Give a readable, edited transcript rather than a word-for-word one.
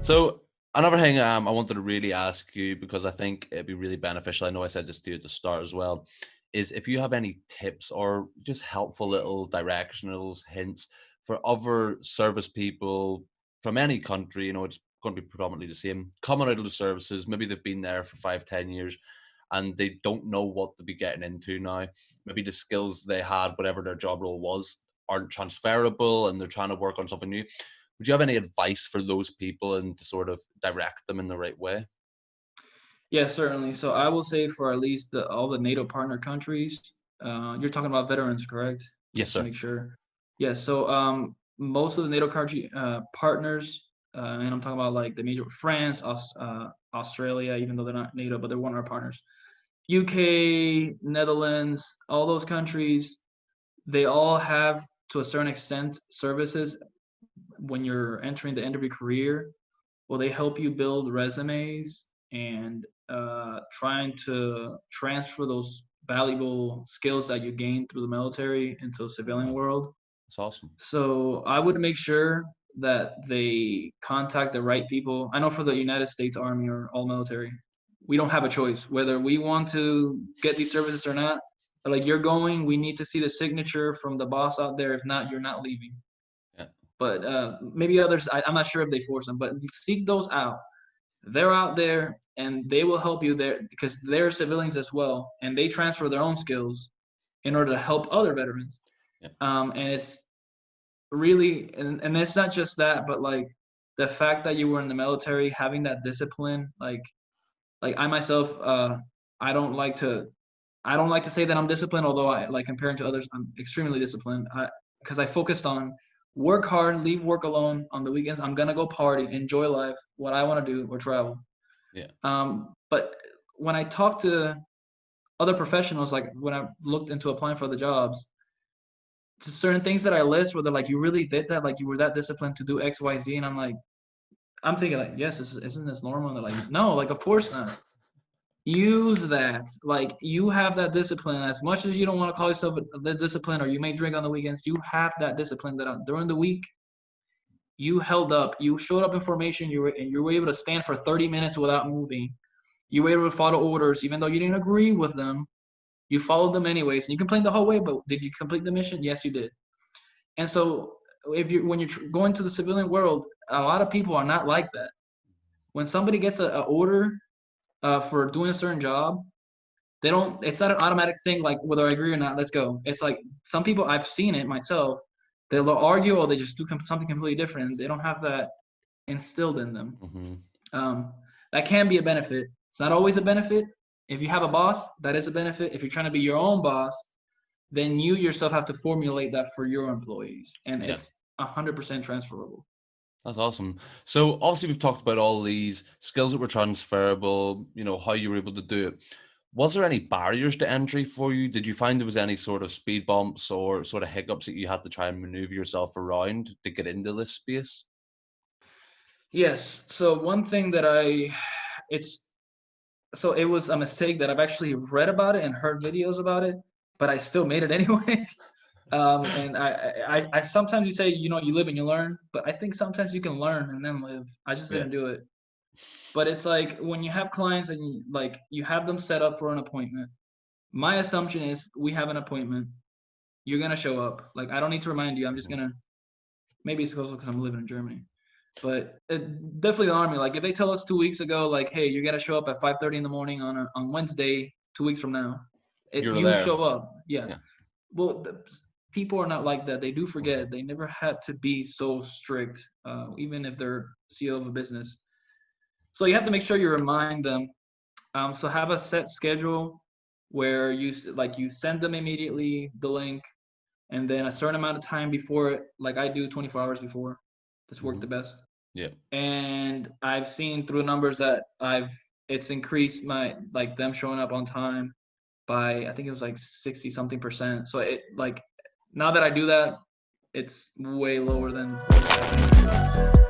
So another thing I wanted to really ask you, because I think it'd be really beneficial, I know I said this to you at the start as well, is if you have any tips or just helpful little directionals, hints for other service people from any country, it's going to be predominantly the same, coming out of the services, maybe they've been there for 5, 10 years and they don't know what to be getting into now. Maybe the skills they had, whatever their job role was, aren't transferable and they're trying to work on something new. Would you have any advice for those people and to sort of direct them in the right way? Yes, certainly. So I will say for at least all the NATO partner countries, you're talking about veterans, correct? Yes, Just to sir. make sure. Yes. So most of the NATO country partners, and I'm talking about like the major France, Australia, even though they're not NATO, but they're one of our partners. UK, Netherlands, all those countries, they all have to a certain extent services when you're entering the end of your career. Well, they help you build resumes and trying to transfer those valuable skills that you gain through the military into the civilian Uh, world. that's awesome. So I would make sure that they contact the right people. I know for the United States Army or all military, we don't have a choice whether we want to get these services or not. But like you're going, we need to see the signature from the boss out there. If not, you're not leaving. Yeah. But maybe others, I'm not sure if they force them, but seek those out. They're out there and they will help you there because they're civilians as well, and they transfer their own skills in order to help other veterans. Yeah. And it's really, and it's not just that, but like the fact that you were in the military, having that discipline, like I myself, I don't like to, I don't like to say that I'm disciplined, although I like comparing to others, I'm extremely disciplined. Because I focused on work hard, leave work alone on the weekends. I'm gonna go party, enjoy life, what I want to do, or travel. Yeah. But when I talk to other professionals, like when I looked into applying for the jobs, just certain things that I list where they're like, you really did that, like you were that disciplined to do X, Y, Z, and I'm like, I'm thinking like, yes, isn't this normal? And they're like, no, like of course not. Use that. Like you have that discipline. As much as you don't want to call yourself the discipline, or you may drink on the weekends, you have that discipline that during the week you held up. You showed up in formation. You were able to stand for 30 minutes without moving. You were able to follow orders, even though you didn't agree with them. You followed them anyways, and you complained the whole way. But did you complete the mission? Yes, you did. And so, if you when you're going to the civilian world, a lot of people are not like that. When somebody gets a order for doing a certain job, they don't. It's not an automatic thing like whether I agree or not. Let's go. It's like some people, I've seen it myself. They'll argue or they just do something completely different. They don't have that instilled in them. Mm-hmm. That can be a benefit. It's not always a benefit. If you have a boss, that is a benefit. If you're trying to be your own boss, then you yourself have to formulate that for your employees, and Yeah. it's 100% transferable. That's awesome. So obviously we've talked about all these skills that were transferable, how you were able to do it. Was there any barriers to entry for you? Did you find there was any sort of speed bumps or sort of hiccups that you had to try and maneuver yourself around to get into this space? Yes. So one thing that it's it was a mistake that I've actually read about it and heard videos about it, but I still made it anyways. And I sometimes you say, you live and you learn, but I think sometimes you can learn and then live. I just Yeah. didn't do it. But it's like when you have clients and you have them set up for an appointment. My assumption is we have an appointment. You're gonna show up. Like I don't need to remind you. I'm just Mhm. gonna. Maybe it's because I'm living in Germany. But definitely the army. Like if they tell us 2 weeks ago, like, hey, you're gonna show up at 5:30 in the morning on Wednesday, 2 weeks from now, You're you there. show up. Yeah. Yeah. Well, people are not like that. They do Mhm. forget. They never had to be so strict, even if they're CEO of a business. So you have to make sure you remind them. So have a set schedule where you send them immediately the link, and then a certain amount of time before it, like I do 24 hours before. This worked the Mhm. best. Yeah. And I've seen through numbers that it's increased my like them showing up on time by I think it was like 60 something percent. So it like now that I do that, it's way lower than what was happening.